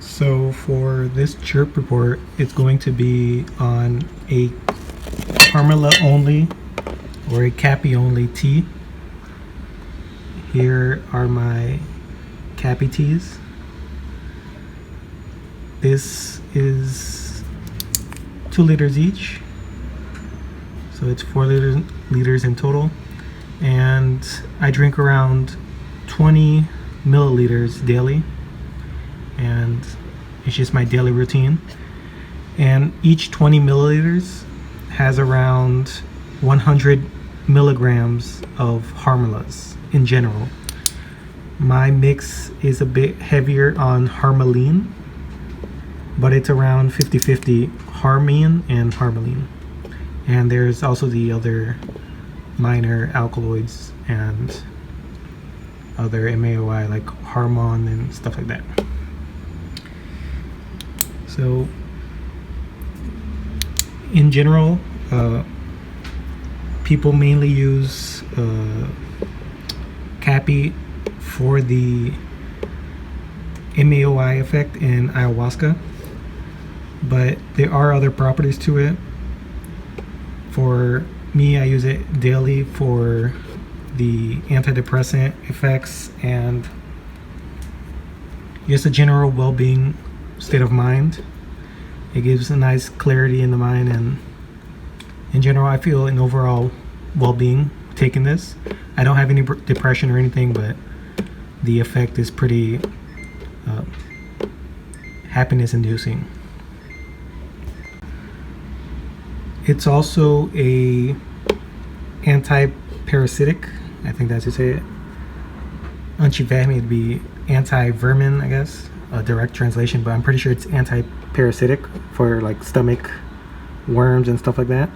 So for this chirp report, it's going to be on a harmala only or a Caapi only tea. Here are my Caapi teas. This is 2 liters each, so it's 4 liters in total, and I drink around 20 milliliters daily, and it's just my daily routine. And each 20 milliliters has around 100 milligrams of harmalas in general. My mix is a bit heavier on harmaline, but it's around 50-50 harmine and harmaline. And there's also the other minor alkaloids and other MAOI like harmon and stuff like that. So in general, people mainly use Caapi for the MAOI effect in ayahuasca, but there are other properties to it. For me, I use it daily for the antidepressant effects and just a general well-being state of mind. It gives a nice clarity in the mind, and in general I feel an overall well-being taking this. I don't have any depression or anything, but the effect is pretty happiness inducing. It's also a anti-parasitic, I think that's how you say it. Antiverme would be anti-vermin, I guess, a direct translation, but I'm pretty sure it's anti-parasitic for like stomach worms and stuff like that.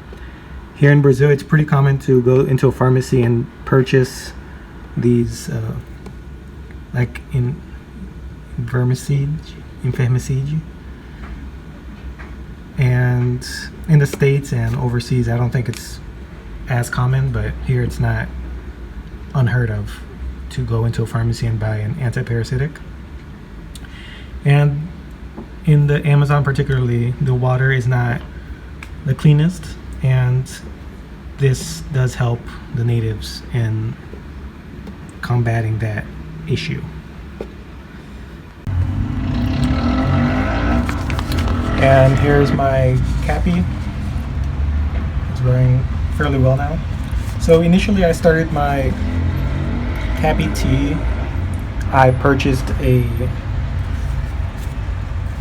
Here in Brazil, it's pretty common to go into a pharmacy and purchase these like in vermicide. And in the States and overseas, I don't think it's as common, but here it's not unheard of to go into a pharmacy and buy an anti-parasitic. And in the Amazon particularly, the water is not the cleanest, and this does help the natives in combating that issue. And here's my Caapi. It's growing fairly well now. So initially I started my Caapi tea. I purchased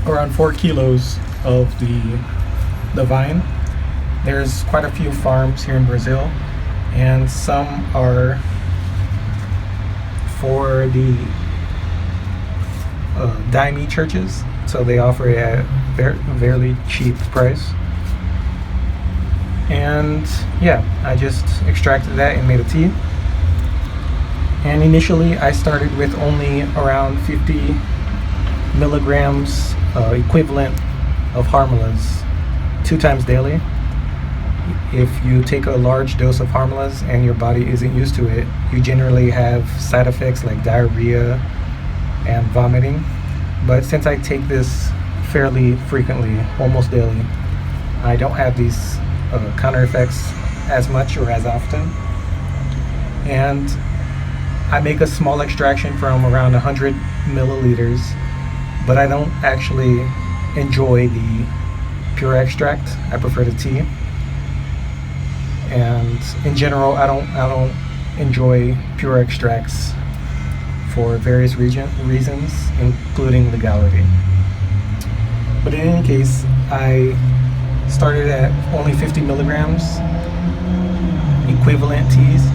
around 4 kilos of the vine. There's quite a few farms here in Brazil, and some are for the daime churches, so they offer it at a fairly cheap price. And yeah, I just extracted that and made a tea. And initially I started with only around 50 milligrams equivalent of harmalas 2 times daily. If you take a large dose of harmalas and your body isn't used to it, you generally have side effects like diarrhea and vomiting. But since I take this fairly frequently, almost daily, I don't have these counter effects as much or as often. And I make a small extraction from around 100 milliliters, but I don't actually enjoy the pure extract. I prefer the tea. And in general, I don't enjoy pure extracts for various reasons, including legality. But in any case, I started at only 50 milligrams equivalent teas,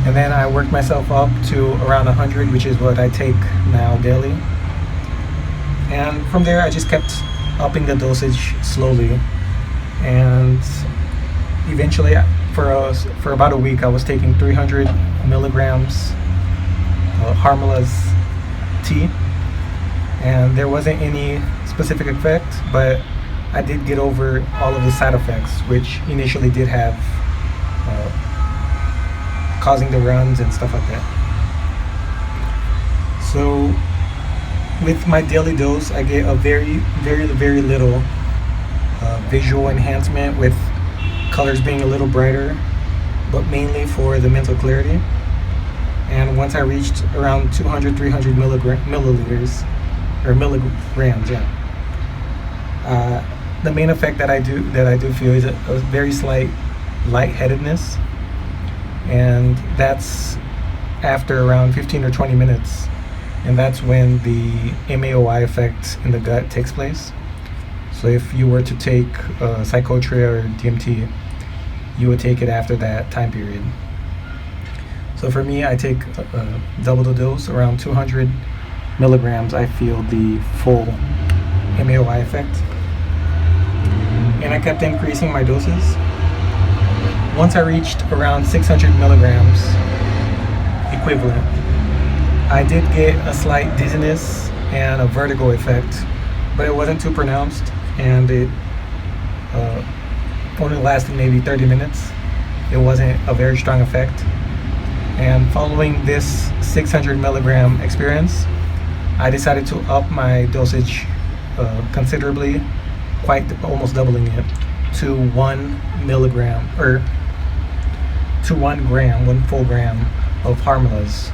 and then I worked myself up to around 100, which is what I take now daily. And from there I just kept upping the dosage slowly, and eventually for about a week I was taking 300 milligrams harmala's tea, and there wasn't any specific effect, but I did get over all of the side effects, which initially did have causing the runs and stuff like that. So with my daily dose, I get a very little visual enhancement, with colors being a little brighter, but mainly for the mental clarity. And once I reached around 200, 300 milliliters, or milligrams, yeah. The main effect that I do feel is a very slight lightheadedness, and that's after around 15 or 20 minutes, and that's when the MAOI effect in the gut takes place. So if you were to take psychotria or DMT, you would take it after that time period. So for me, I take double the dose, around 200 milligrams. I feel the full MAOI effect, and I kept increasing my doses. Once I reached around 600 milligrams equivalent, I did get a slight dizziness and a vertigo effect, but it wasn't too pronounced, and it only lasted maybe 30 minutes. It wasn't a very strong effect. And following this 600 milligram experience, I decided to up my dosage considerably, almost doubling it, to 1 milligram, or to 1 gram, 1 full gram of harmalas,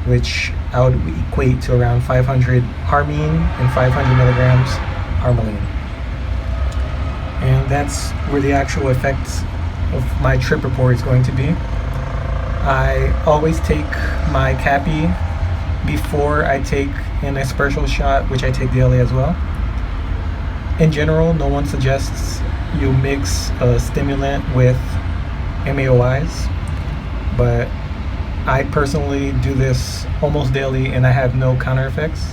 which I would equate to around 500 harmine and 500 milligrams harmaline. And that's where the actual effect of my trip report is going to be. I always take my Caapi before I take an espresso shot, which I take daily as well. In general, no one suggests you mix a stimulant with MAOIs, but I personally do this almost daily, and I have no counter effects.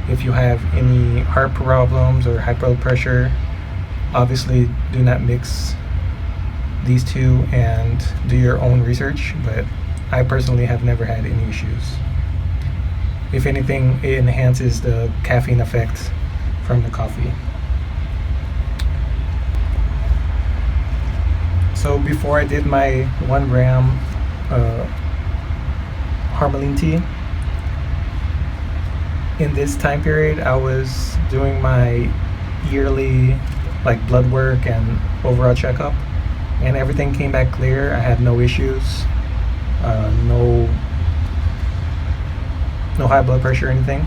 If you have any heart problems or high blood pressure, obviously do not mix these two, and do your own research, but I personally have never had any issues. If anything, it enhances the caffeine effect from the coffee. So before I did my 1 gram harmaline tea, in this time period I was doing my yearly blood work and overall checkup, and everything came back clear. I had no issues, no high blood pressure or anything.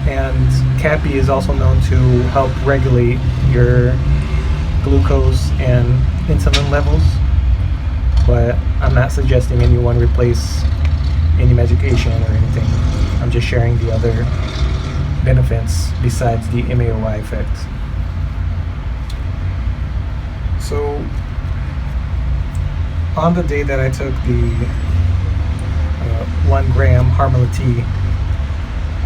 And Caapi is also known to help regulate your glucose and insulin levels, but I'm not suggesting anyone replace any medication or anything. I'm just sharing the other benefits besides the MAOI effect. So on the day that I took the 1 gram harmala tea,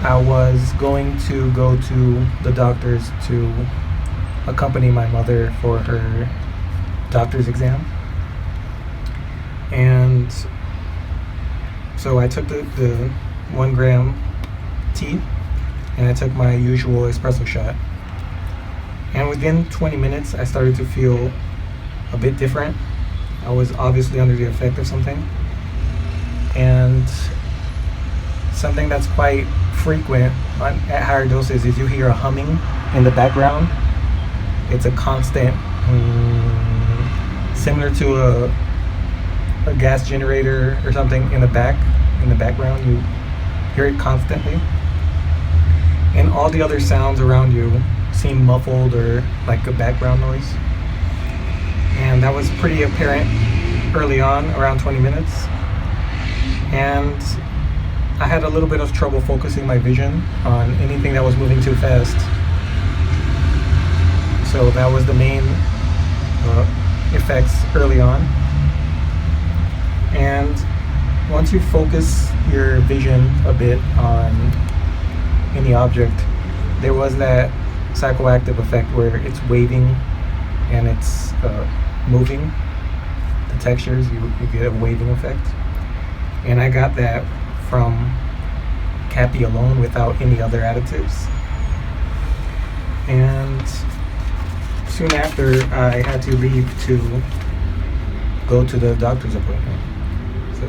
I was going to go to the doctor's to accompany my mother for her doctor's exam. And so I took the 1 gram tea, and I took my usual espresso shot. And within 20 minutes, I started to feel a bit different. I was obviously under the effect of something. And something that's quite frequent at higher doses is you hear a humming in the background. It's a constant, similar to a gas generator or something in the background. You hear it constantly. And all the other sounds around you seem muffled or like a background noise. And that was pretty apparent early on, around 20 minutes. And I had a little bit of trouble focusing my vision on anything that was moving too fast. So that was the main effects early on. And once you focus your vision a bit on any object, there was that psychoactive effect where it's waving and it's moving. The textures, you get a waving effect. And I got that from Caapi alone without any other additives. And soon after, I had to leave to go to the doctor's appointment. So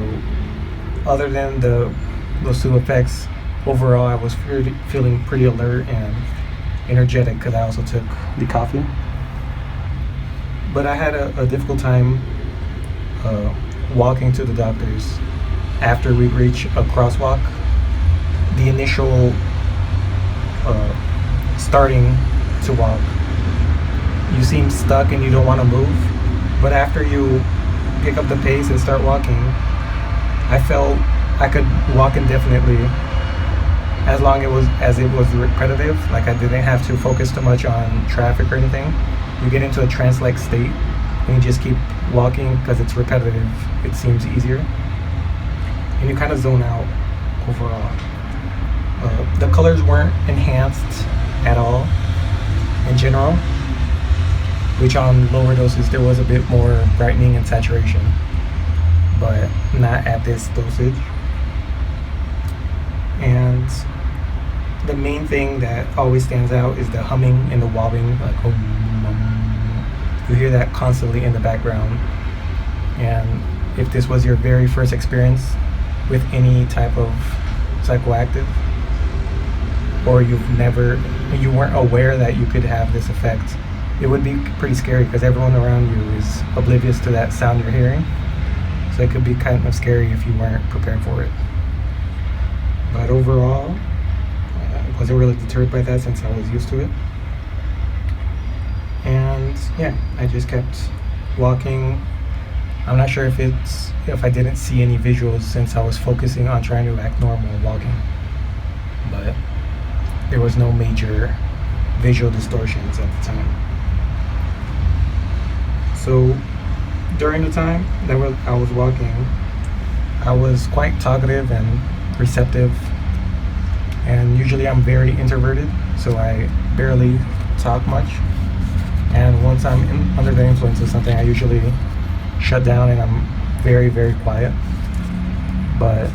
other than those two effects, overall I was feeling pretty alert and energetic because I also took the coffee. But I had a difficult time walking to the doctor's after we reach a crosswalk. The initial starting to walk, you seem stuck and you don't want to move. But after you pick up the pace and start walking, I felt I could walk indefinitely as long as it was repetitive. Like I didn't have to focus too much on traffic or anything. You get into a trance-like state and you just keep walking because it's repetitive. It seems easier, and you kind of zone out overall. The colors weren't enhanced at all in general, which on lower doses there was a bit more brightening and saturation, but not at this dosage. And the main thing that always stands out is the humming and the wobbling, like you hear that constantly in the background. And if this was your very first experience with any type of psychoactive, or you weren't aware that you could have this effect, it would be pretty scary because everyone around you is oblivious to that sound you're hearing. So it could be kind of scary if you weren't prepared for it. But overall, I wasn't really deterred by that since I was used to it. And yeah, I just kept walking. I'm not sure if I didn't see any visuals since I was focusing on trying to act normal walking. But there was no major visual distortions at the time. So during the time that I was walking, I was quite talkative and receptive, and usually I'm very introverted, so I barely talk much. And once I'm under the influence of something, I usually shut down and I'm very, very quiet. But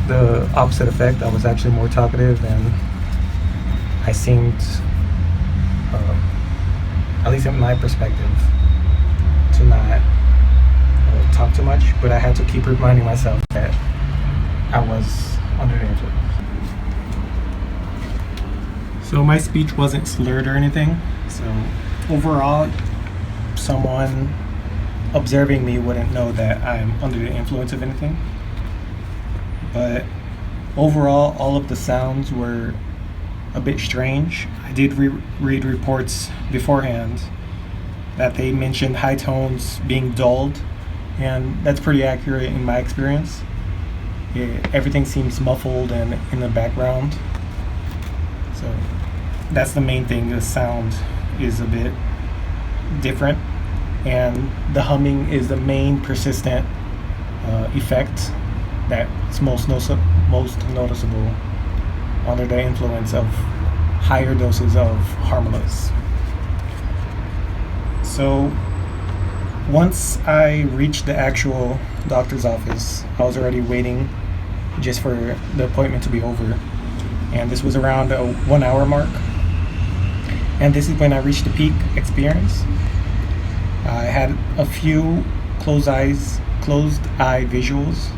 the opposite effect, I was actually more talkative, and I seemed, at least in my perspective, to not talk too much, but I had to keep reminding myself that I was under the influence. So my speech wasn't slurred or anything, so overall, someone observing me wouldn't know that I'm under the influence of anything. But overall, all of the sounds were a bit strange. I did read reports beforehand that they mentioned high tones being dulled, and that's pretty accurate in my experience. Everything seems muffled and in the background. So that's the main thing. The sound is a bit different, and the humming is the main persistent effect that's most noticeable under the influence of higher doses of harmalas. So once I reached the actual doctor's office, I was already waiting just for the appointment to be over, and this was around a 1 hour mark, and this is when I reached the peak experience. I had a few closed eye visuals,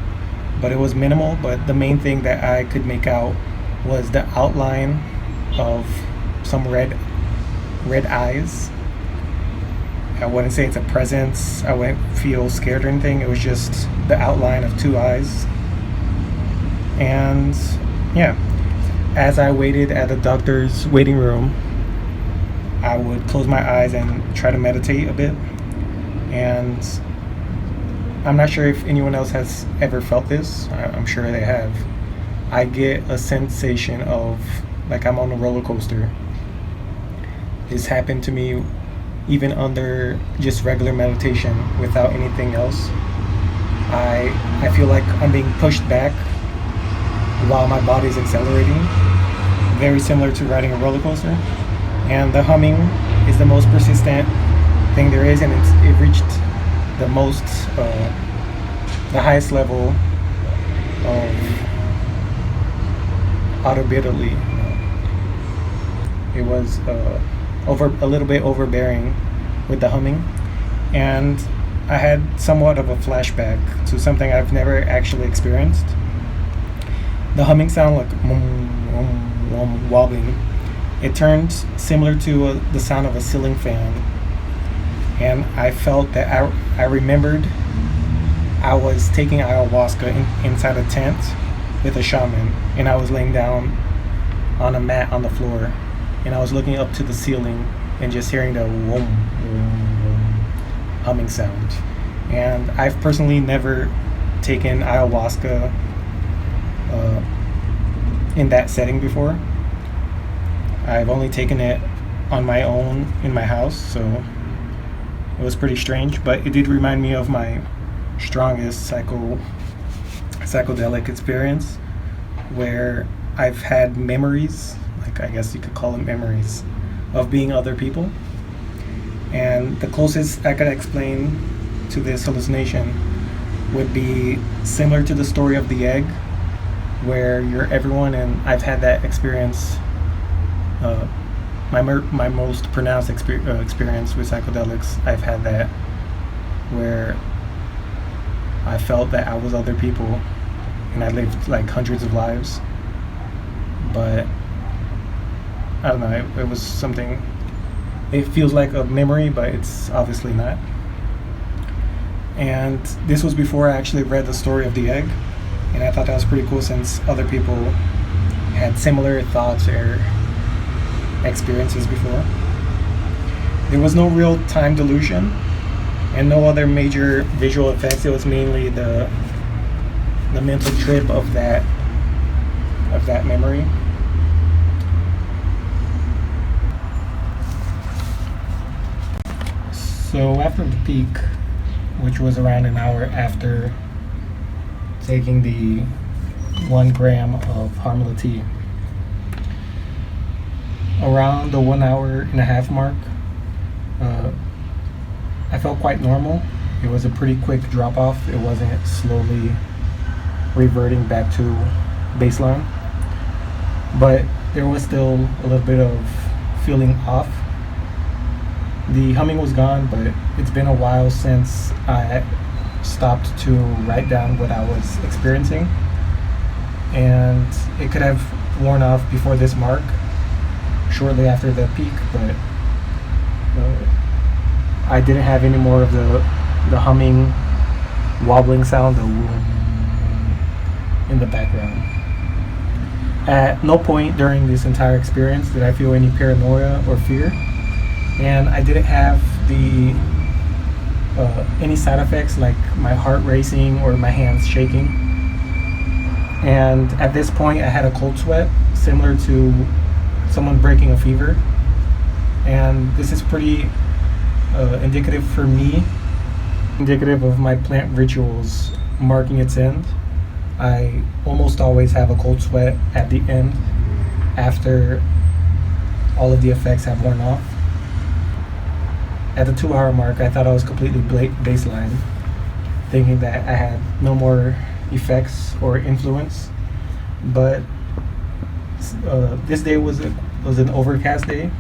but it was minimal. But the main thing that I could make out was the outline of some red eyes. I wouldn't say it's a presence. I wouldn't feel scared or anything. It was just the outline of two eyes. And yeah, as I waited at the doctor's waiting room, I would close my eyes and try to meditate a bit. And I'm not sure if anyone else has ever felt this. I'm sure they have. I get a sensation of like I'm on a roller coaster. This happened to me even under just regular meditation without anything else. I feel like I'm being pushed back while my body is accelerating, very similar to riding a roller coaster. And the humming is the most persistent thing there is, and it reached the most, the highest level of audibility. It was a little bit overbearing with the humming, and I had somewhat of a flashback to something I've never actually experienced. the humming sound, like wobbling, it turned similar to the sound of a ceiling fan. And I felt that I remembered I was taking ayahuasca inside a tent with a shaman, and I was laying down on a mat on the floor, and I was looking up to the ceiling and just hearing the humming sound. And I've personally never taken ayahuasca in that setting before. I've only taken it on my own in my house, so it was pretty strange, but it did remind me of my strongest psychedelic experience, where I've had memories, like I guess you could call them memories, of being other people. And the closest I could explain to this hallucination would be similar to the story of the egg, where you're everyone, and I've had that experience. My most pronounced experience with psychedelics, I've had that where I felt that I was other people, and I lived like hundreds of lives. But I don't know, it was something. It feels like a memory, but it's obviously not. And this was before I actually read the story of the egg, and I thought that was pretty cool since other people had similar thoughts or experiences before. There was no real time delusion and no other major visual effects. It was mainly the mental trip of that memory. So after the peak, which was around an hour after taking the 1 gram of harmala tea, around the 1 hour and a half mark, I felt quite normal. It was a pretty quick drop off. It wasn't slowly reverting back to baseline, but there was still a little bit of feeling off. The humming was gone, but it's been a while since I stopped to write down what I was experiencing, and it could have worn off before this mark, shortly after the peak, but I didn't have any more of the humming, wobbling sound, the in the background. At no point during this entire experience did I feel any paranoia or fear, and I didn't have any side effects like my heart racing or my hands shaking. And at this point, I had a cold sweat similar to someone breaking a fever, and this is pretty indicative for me, indicative of my plant rituals marking its end. I almost always have a cold sweat at the end after all of the effects have worn off. At the 2 hour mark, I thought I was completely baseline, thinking that I had no more effects or influence. But this day was an overcast day,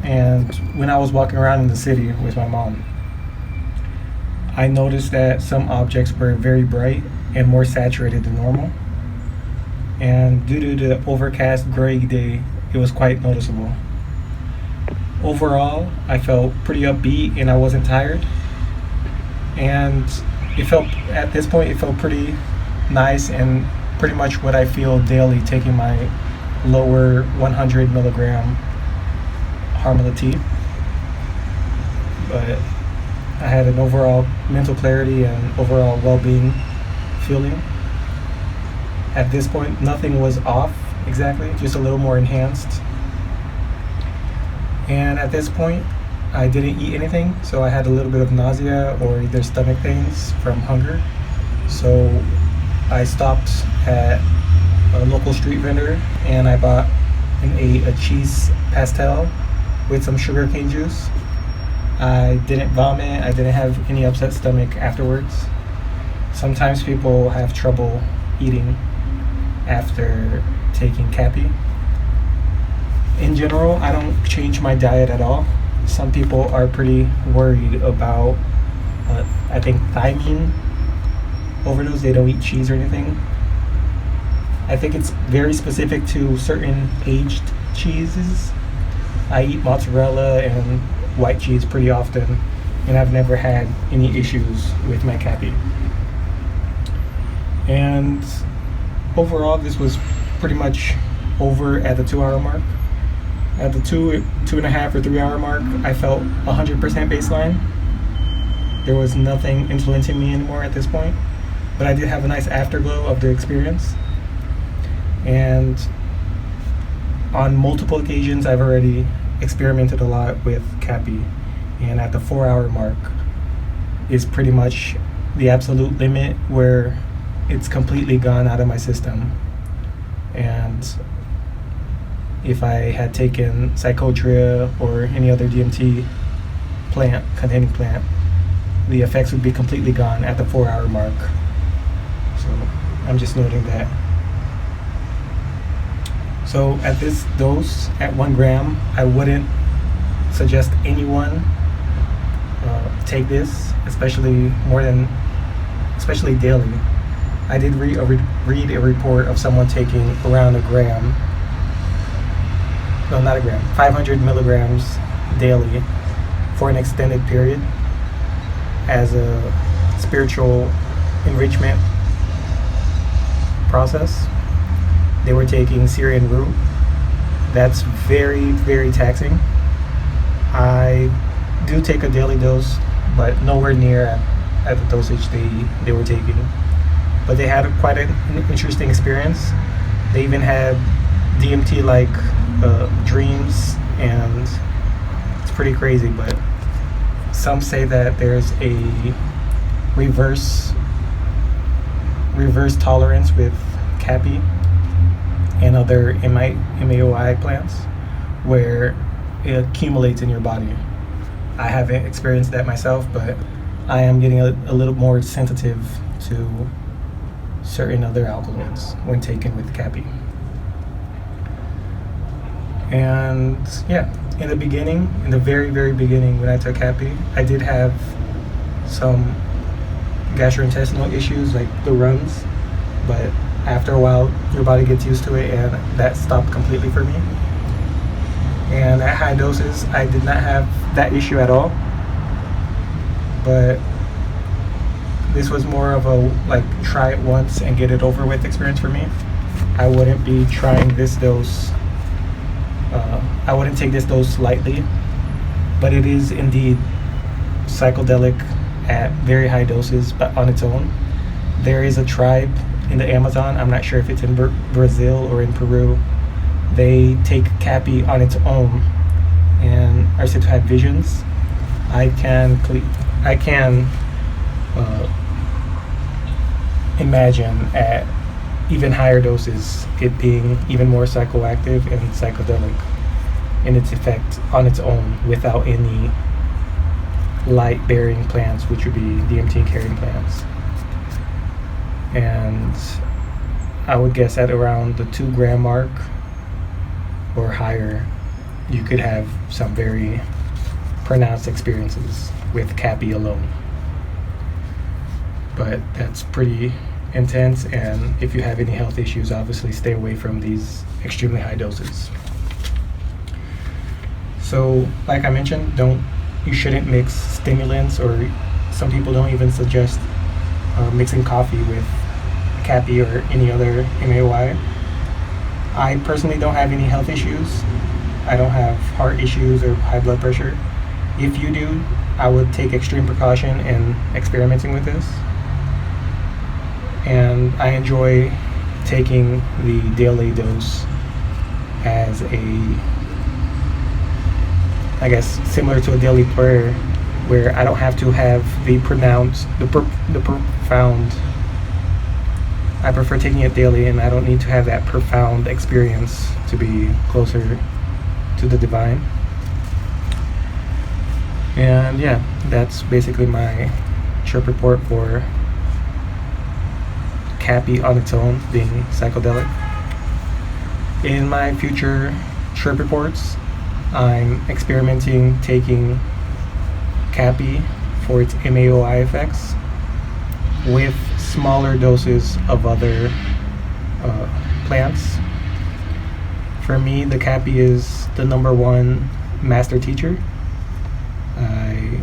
and when I was walking around in the city with my mom, I noticed that some objects were very bright and more saturated than normal. And due to the overcast, gray day, it was quite noticeable. Overall, I felt pretty upbeat and I wasn't tired. And at this point, it felt pretty nice and pretty much what I feel daily taking my lower 100 milligram harmala tea. But I had an overall mental clarity and overall well-being feeling. At this point, nothing was off exactly, just a little more enhanced. And at this point, I didn't eat anything, so I had a little bit of nausea or either stomach pains from hunger. So I stopped at a local street vendor and I bought and ate a cheese pastel with some sugarcane juice. I didn't vomit, I didn't have any upset stomach afterwards. Sometimes people have trouble eating after taking Caapi. In general, I don't change my diet at all. Some people are pretty worried about, I think, thiamine overdose. They don't eat cheese or anything. I think it's very specific to certain aged cheeses. I eat mozzarella and white cheese pretty often, and I've never had any issues with my Caapi. And overall, this was pretty much over at the 2 hour mark. At the 2.5 or 3 hour mark, I felt 100% baseline. There was nothing influencing me anymore at this point, but I did have a nice afterglow of the experience. And on multiple occasions, I've already experimented a lot with Caapi, and at the 4 hour mark is pretty much the absolute limit where it's completely gone out of my system. And if I had taken psychotria or any other DMT containing plant, the effects would be completely gone at the 4 hour mark. So I'm just noting that. So at this dose, at 1 gram, I wouldn't suggest anyone take this, especially daily. I did read a report of someone taking around a gram. No, not a gram. 500 milligrams daily for an extended period as a spiritual enrichment process. They were taking Syrian root. That's very, very taxing. I do take a daily dose, but nowhere near at the dosage they were taking. But they had quite an interesting experience. They even had DMT-like dreams, and it's pretty crazy. But some say that there's a reverse tolerance with Caapi and other MAOI plants, where it accumulates in your body. I haven't experienced that myself, but I am getting a little more sensitive to certain other alkaloids when taken with Caapi. And yeah, in the very, very beginning when I took Caapi, I did have some gastrointestinal issues, like the runs, but after a while your body gets used to it, and that stopped completely for me. And at high doses I did not have that issue at all, but this was more of a like try it once and get it over with experience for me. I wouldn't be trying this dose, I wouldn't take this dose lightly, but it is indeed psychedelic at very high doses, but on its own. There is a tribe in the Amazon, I'm not sure if it's in Brazil or in Peru. They take Caapi on its own and are said to have visions. I can imagine at even higher doses it being even more psychoactive and psychedelic in its effect on its own, without any light bearing plants, which would be DMT carrying plants. And I would guess at around the 2 gram mark or higher, you could have some very pronounced experiences with Caapi alone. But that's pretty intense, and if you have any health issues, obviously stay away from these extremely high doses. So like I mentioned, you shouldn't mix stimulants, or some people don't even suggest mixing coffee with Caapi or any other MAOI. I personally don't have any health issues. I don't have heart issues or high blood pressure. If you do, I would take extreme precaution in experimenting with this. And I enjoy taking the daily dose as I guess similar to a daily prayer, where I don't have to have the profound. I prefer taking it daily, and I don't need to have that profound experience to be closer to the divine. And yeah, that's basically my trip report for Caapi on its own being psychedelic. In my future trip reports, I'm experimenting taking Caapi for its MAOI effects with smaller doses of other plants. For me, the Caapi is the number one master teacher. I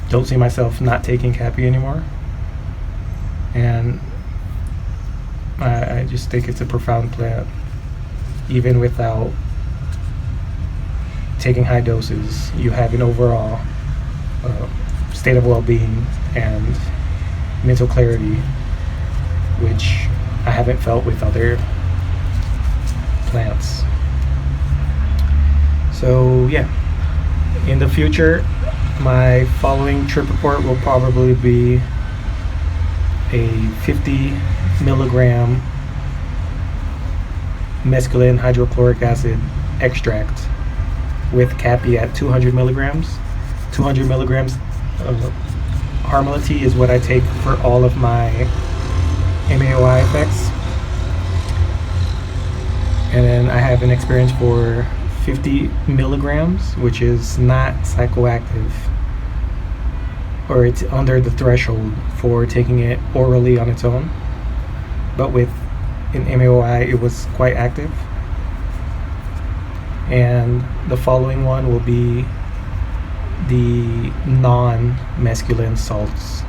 don't see myself not taking Caapi anymore. And I just think it's a profound plant. Even without taking high doses, you have an overall state of well-being and mental clarity, which I haven't felt with other plants. So yeah, in the future, my following trip report will probably be a 50 milligram mescaline hydrochloric acid extract with Caapi at 200 milligrams. 200 milligrams of harmala tea is what I take for all of my MAOI effects. And then I have an experience for 50 milligrams, which is not psychoactive, or it's under the threshold for taking it orally on its own. But with an MAOI, it was quite active. And the following one will be the non-mescaline salts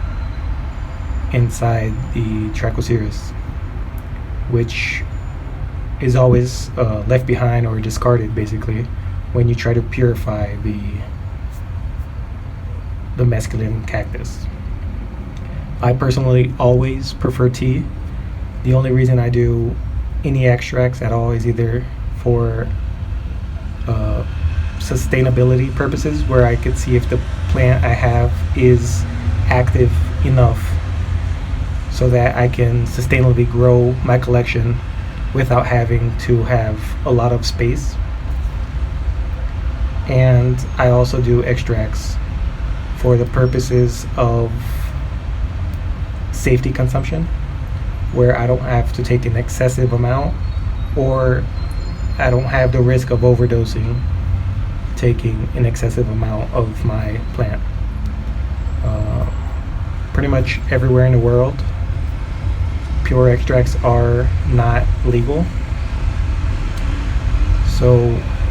inside the Trichoceres, which is always left behind or discarded basically when you try to purify the mescaline cactus. I personally always prefer tea. The only reason I do any extracts at all is either for sustainability purposes, where I could see if the plant I have is active enough so that I can sustainably grow my collection without having to have a lot of space. And I also do extracts for the purposes of safety consumption, where I don't have to take an excessive amount, or I don't have the risk of overdosing taking an excessive amount of my plant. Pretty much everywhere in the world, pure extracts are not legal. So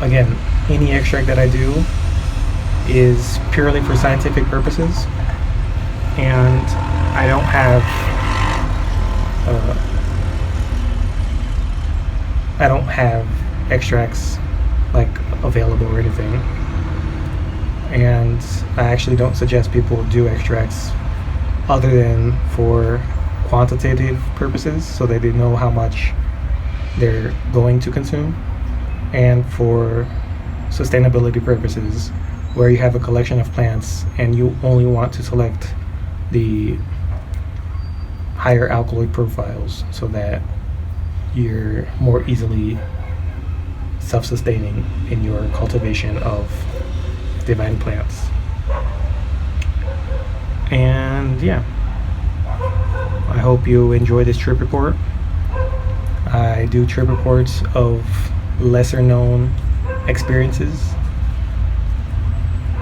again, any extract that I do is purely for scientific purposes, and I don't have extracts like available or anything. And I actually don't suggest people do extracts other than for quantitative purposes, so that they know how much they're going to consume, and for sustainability purposes, where you have a collection of plants and you only want to select the higher alkaloid profiles so that you're more easily self-sustaining in your cultivation of divine plants. And yeah, I hope you enjoy this trip report. I do trip reports of lesser known experiences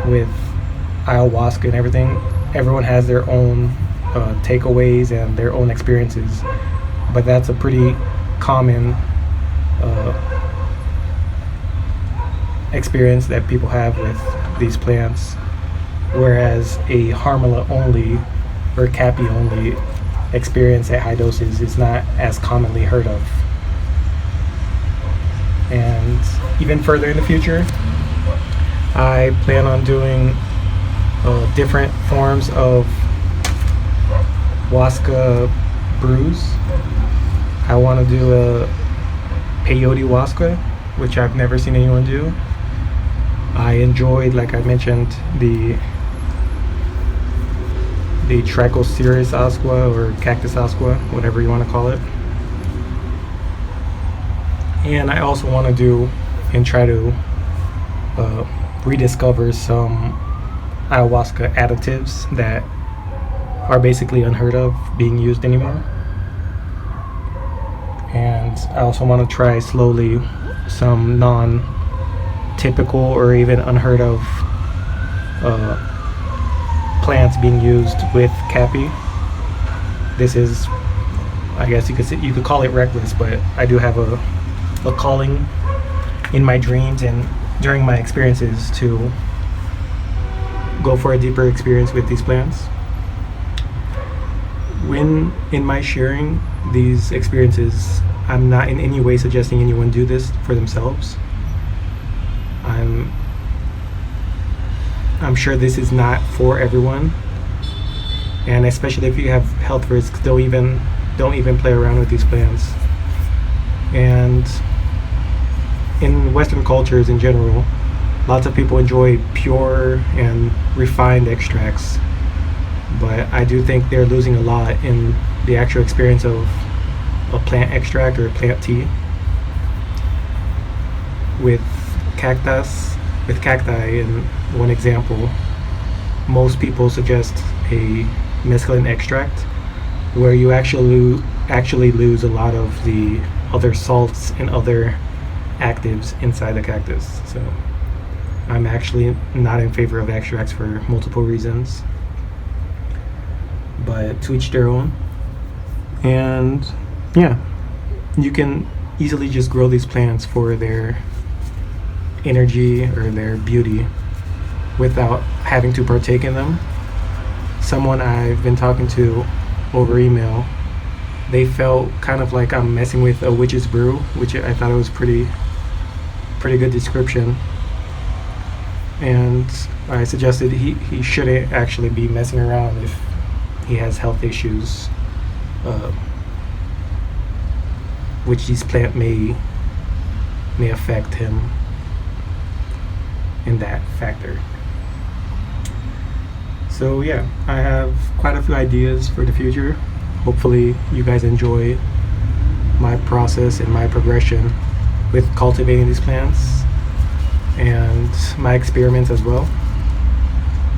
with ayahuasca and everything. Everyone has their own takeaways and their own experiences, but that's a pretty common experience that people have with these plants, whereas a harmala only or Caapi only experience at high doses is not as commonly heard of. And even further in the future, I plan on doing different forms of Huasca brews. I want to do a peyote Huasca, which I've never seen anyone do. I enjoyed, like I mentioned, the Trichoceres asqua or cactus asqua, whatever you want to call it. And I also want to do and try to rediscover some ayahuasca additives that are basically unheard of being used anymore. And I also want to try slowly some non-typical or even unheard of plants being used with Caapi. This is I guess you could call it reckless, but I do have a calling in my dreams and during my experiences to go for a deeper experience with these plants. When in my sharing these experiences, I'm not in any way suggesting anyone do this for themselves. I'm sure this is not for everyone, and especially if you have health risks, don't even play around with these plants. And in Western cultures in general, lots of people enjoy pure and refined extracts, but I do think they're losing a lot in the actual experience of a plant extract or a plant tea. With cacti in one example, most people suggest a mescaline extract where you actually lose a lot of the other salts and other actives inside the cactus. So I'm actually not in favor of extracts for multiple reasons, but to each their own. And yeah, you can easily just grow these plants for their energy or their beauty without having to partake in them. Someone I've been talking to over email, they felt kind of like I'm messing with a witch's brew, which I thought it was pretty good description. And I suggested he shouldn't actually be messing around if he has health issues, which these plant may affect him in that factor. So yeah, I have quite a few ideas for the future. Hopefully you guys enjoy my process and my progression with cultivating these plants and my experiments as well.